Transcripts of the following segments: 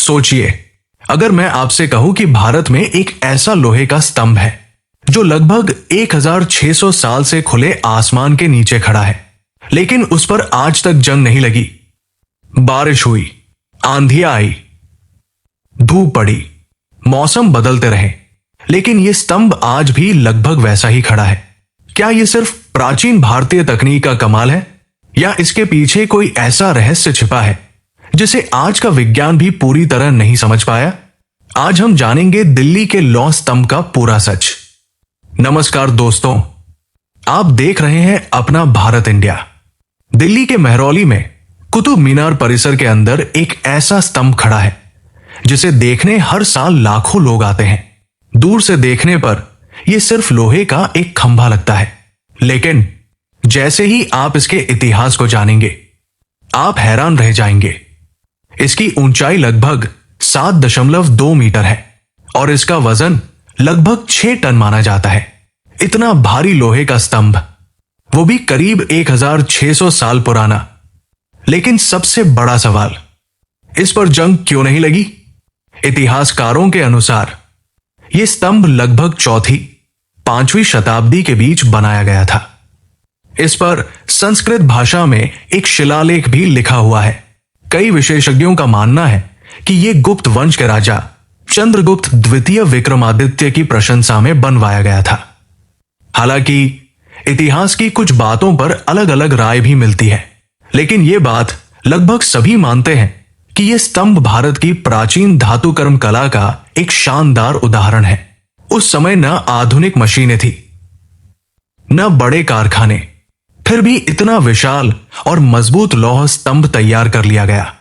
सोचिए, अगर मैं आपसे कहूं कि भारत में एक ऐसा लोहे का स्तंभ है जो लगभग 1600 साल से खुले आसमान के नीचे खड़ा है, लेकिन उस पर आज तक जंग नहीं लगी। बारिश हुई, आंधियां आई, धूप पड़ी, मौसम बदलते रहे, लेकिन यह स्तंभ आज भी लगभग वैसा ही खड़ा है। क्या यह सिर्फ प्राचीन भारतीय तकनीक का कमाल है, या इसके पीछे कोई ऐसा रहस्य छिपा है जिसे आज का विज्ञान भी पूरी तरह नहीं समझ पाया? आज हम जानेंगे दिल्ली के लौह स्तंभ का पूरा सच। नमस्कार दोस्तों, आप देख रहे हैं अपना भारत इंडिया। दिल्ली के महरौली में कुतुब मीनार परिसर के अंदर एक ऐसा स्तंभ खड़ा है जिसे देखने हर साल लाखों लोग आते हैं। दूर से देखने पर यह सिर्फ लोहे का एक खंभा लगता है, लेकिन जैसे ही आप इसके इतिहास को जानेंगे, आप हैरान रह जाएंगे। इसकी ऊंचाई लगभग 7.2 मीटर है और इसका वजन लगभग 6 टन माना जाता है। इतना भारी लोहे का स्तंभ, वो भी करीब 1600 साल पुराना। लेकिन सबसे बड़ा सवाल, इस पर जंग क्यों नहीं लगी? इतिहासकारों के अनुसार यह स्तंभ लगभग 4वीं-5वीं शताब्दी के बीच बनाया गया था। इस पर संस्कृत भाषा में एक शिलालेख भी लिखा हुआ है। कई विशेषज्ञों का मानना है कि यह गुप्त वंश के राजा चंद्रगुप्त द्वितीय विक्रमादित्य की प्रशंसा में बनवाया गया था। हालांकि इतिहास की कुछ बातों पर अलग अलग राय भी मिलती है, लेकिन यह बात लगभग सभी मानते हैं कि यह स्तंभ भारत की प्राचीन धातुकर्म कला का एक शानदार उदाहरण है। उस समय न आधुनिक मशीनें थी, न बड़े कारखाने, फिर भी इतना विशाल और मजबूत लौह स्तंभ तैयार कर लिया गया।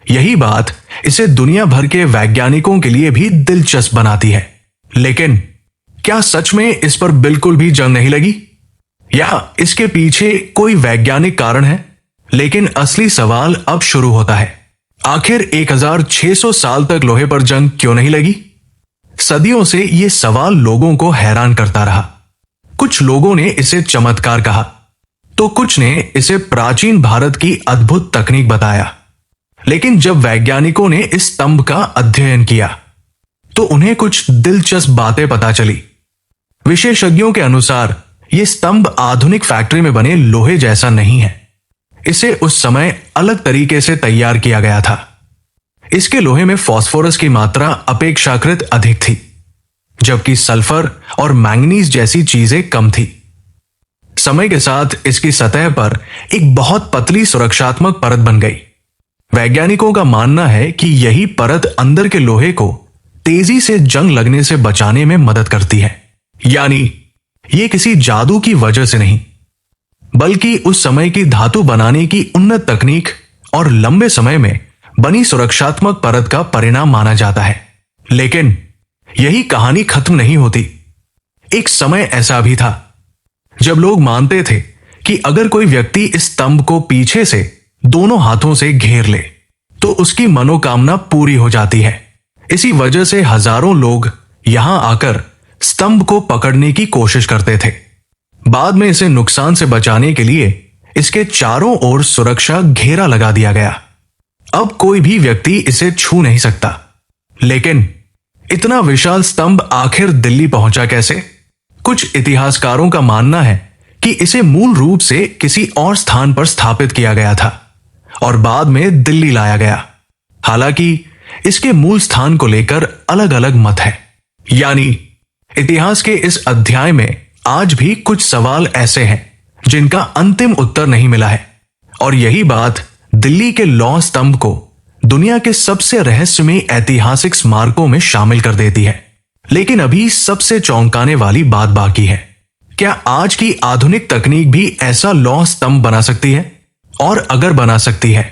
यही बात इसे दुनिया भर के वैज्ञानिकों के लिए भी दिलचस्प बनाती है। लेकिन क्या सच में इस पर बिल्कुल भी जंग नहीं लगी, या इसके पीछे कोई वैज्ञानिक कारण है? लेकिन असली सवाल अब शुरू होता है। आखिर 1600 साल तक लोहे पर जंग क्यों नहीं लगी? सदियों से यह सवाल लोगों को हैरान करता रहा। कुछ लोगों ने इसे चमत्कार कहा, तो कुछ ने इसे प्राचीन भारत की अद्भुत तकनीक बताया। लेकिन जब वैज्ञानिकों ने इस स्तंभ का अध्ययन किया तो उन्हें कुछ दिलचस्प बातें पता चली। विशेषज्ञों के अनुसार यह स्तंभ आधुनिक फैक्ट्री में बने लोहे जैसा नहीं है। इसे उस समय अलग तरीके से तैयार किया गया था। इसके लोहे में फास्फोरस की मात्रा अपेक्षाकृत अधिक थी, जबकि सल्फर और मैंगनीज जैसी चीजें कम थी। समय के साथ इसकी सतह पर एक बहुत पतली सुरक्षात्मक परत बन गई। वैज्ञानिकों का मानना है कि यही परत अंदर के लोहे को तेजी से जंग लगने से बचाने में मदद करती है। यानी यह किसी जादू की वजह से नहीं, बल्कि उस समय की धातु बनाने की उन्नत तकनीक और लंबे समय में बनी सुरक्षात्मक परत का परिणाम माना जाता है। लेकिन यही कहानी खत्म नहीं होती। एक समय ऐसा भी था जब लोग मानते थे कि अगर कोई व्यक्ति इस स्तंभ को पीछे से दोनों हाथों से घेर ले तो उसकी मनोकामना पूरी हो जाती है। इसी वजह से हजारों लोग यहां आकर स्तंभ को पकड़ने की कोशिश करते थे। बाद में इसे नुकसान से बचाने के लिए इसके चारों ओर सुरक्षा घेरा लगा दिया गया। अब कोई भी व्यक्ति इसे छू नहीं सकता। लेकिन इतना विशाल स्तंभ आखिर दिल्ली पहुंचा कैसे? कुछ इतिहासकारों का मानना है कि इसे मूल रूप से किसी और स्थान पर स्थापित किया गया था और बाद में दिल्ली लाया गया। हालांकि इसके मूल स्थान को लेकर अलग अलग मत है। यानी इतिहास के इस अध्याय में आज भी कुछ सवाल ऐसे हैं जिनका अंतिम उत्तर नहीं मिला है, और यही बात दिल्ली के लौह स्तंभ को दुनिया के सबसे रहस्यमयी ऐतिहासिक स्मारकों में शामिल कर देती है। लेकिन अभी सबसे चौंकाने वाली बात बाकी है। क्या आज की आधुनिक तकनीक भी ऐसा लौह स्तंभ बना सकती है? और अगर बना सकती है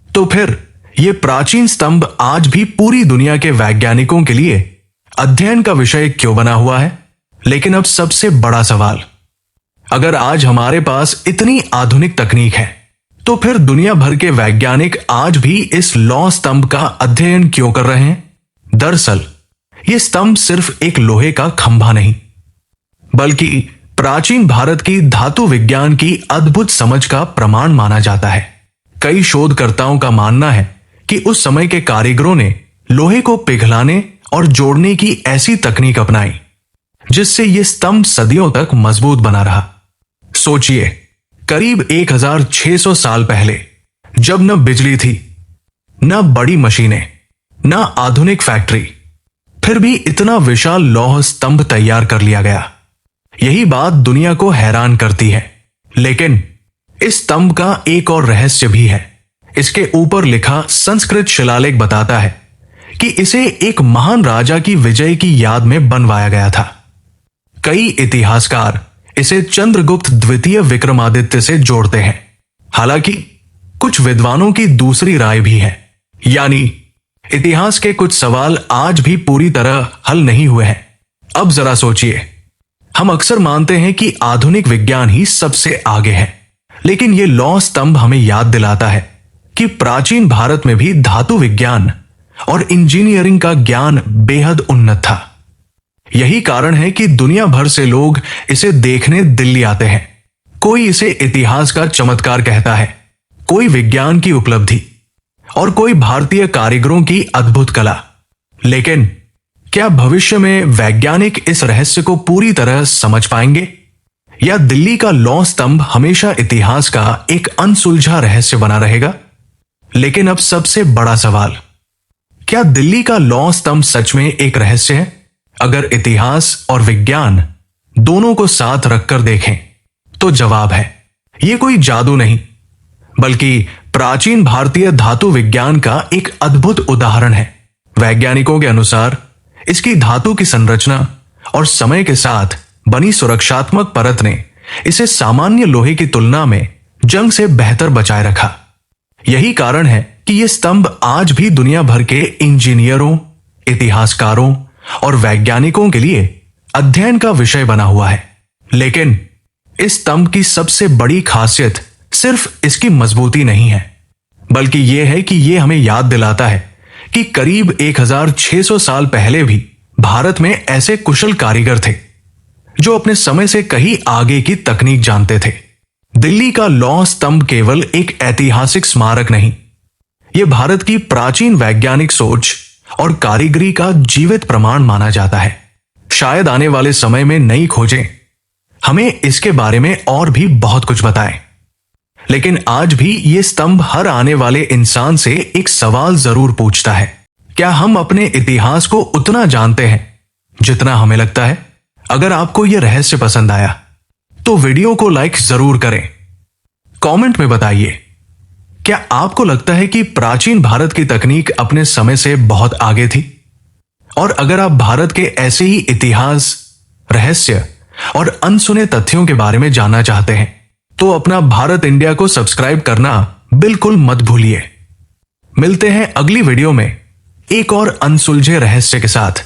तो फिर यह प्राचीन स्तंभ आज भी पूरी दुनिया के वैज्ञानिकों के लिए अध्ययन का विषय क्यों बना हुआ है? लेकिन अब सबसे बड़ा सवाल, अगर आज हमारे पास इतनी आधुनिक तकनीक है तो फिर दुनिया भर के वैज्ञानिक आज भी इस लौह स्तंभ का अध्ययन क्यों कर रहे हैं? दरअसल यह स्तंभ सिर्फ एक लोहे का खंभा नहीं, बल्कि प्राचीन भारत की धातु विज्ञान की अद्भुत समझ का प्रमाण माना जाता है। कई शोधकर्ताओं का मानना है कि उस समय के कारीगरों ने लोहे को पिघलाने और जोड़ने की ऐसी तकनीक अपनाई जिससे यह स्तंभ सदियों तक मजबूत बना रहा। सोचिए, करीब 1600 साल पहले, जब न बिजली थी, न बड़ी मशीनें, न आधुनिक फैक्ट्री, फिर भी इतना विशाल लौह स्तंभ तैयार कर लिया गया। यही बात दुनिया को हैरान करती है। लेकिन इस स्तंभ का एक और रहस्य भी है। इसके ऊपर लिखा संस्कृत शिलालेख बताता है कि इसे एक महान राजा की विजय की याद में बनवाया गया था। कई इतिहासकार इसे चंद्रगुप्त द्वितीय विक्रमादित्य से जोड़ते हैं। हालांकि कुछ विद्वानों की दूसरी राय भी है, यानी इतिहास के कुछ सवाल आज भी पूरी तरह हल नहीं हुए हैं। अब जरा सोचिए, हम अक्सर मानते हैं कि आधुनिक विज्ञान ही सबसे आगे है, लेकिन यह लौह स्तंभ हमें याद दिलाता है कि प्राचीन भारत में भी धातु विज्ञान और इंजीनियरिंग का ज्ञान बेहद उन्नत था। यही कारण है कि दुनिया भर से लोग इसे देखने दिल्ली आते हैं। कोई इसे इतिहास का चमत्कार कहता है, कोई विज्ञान की उपलब्धि और कोई भारतीय कारीगरों की अद्भुत कला। लेकिन क्या भविष्य में वैज्ञानिक इस रहस्य को पूरी तरह समझ पाएंगे, या दिल्ली का लौह स्तंभ हमेशा इतिहास का एक अनसुलझा रहस्य बना रहेगा? लेकिन अब सबसे बड़ा सवाल, क्या दिल्ली का लौह स्तंभ सच में एक रहस्य है? अगर इतिहास और विज्ञान दोनों को साथ रखकर देखें तो जवाब है, यह कोई जादू नहीं, बल्कि प्राचीन भारतीय धातु विज्ञान का एक अद्भुत उदाहरण है। वैज्ञानिकों के अनुसार इसकी धातु की संरचना और समय के साथ बनी सुरक्षात्मक परत ने इसे सामान्य लोहे की तुलना में जंग से बेहतर बचाए रखा। यही कारण है कि यह स्तंभ आज भी दुनिया भर के इंजीनियरों, इतिहासकारों और वैज्ञानिकों के लिए अध्ययन का विषय बना हुआ है। लेकिन इस स्तंभ की सबसे बड़ी खासियत सिर्फ इसकी मजबूती नहीं है, बल्कि यह है कि यह हमें याद दिलाता है कि करीब 1600 साल पहले भी भारत में ऐसे कुशल कारीगर थे जो अपने समय से कहीं आगे की तकनीक जानते थे। दिल्ली का लौह स्तंभ केवल एक ऐतिहासिक स्मारक नहीं, यह भारत की प्राचीन वैज्ञानिक सोच और कारीगरी का जीवित प्रमाण माना जाता है। शायद आने वाले समय में नई खोजें हमें इसके बारे में और भी बहुत कुछ बताएं। लेकिन आज भी यह स्तंभ हर आने वाले इंसान से एक सवाल जरूर पूछता है, क्या हम अपने इतिहास को उतना जानते हैं जितना हमें लगता है? अगर आपको यह रहस्य पसंद आया तो वीडियो को लाइक जरूर करें। कमेंट में बताइए, क्या आपको लगता है कि प्राचीन भारत की तकनीक अपने समय से बहुत आगे थी? और अगर आप भारत के ऐसे ही इतिहास, रहस्य और अनसुने तथ्यों के बारे में जानना चाहते हैं तो अपना भारत इंडिया को सब्सक्राइब करना बिल्कुल मत भूलिए। मिलते हैं अगली वीडियो में एक और अनसुलझे रहस्य के साथ।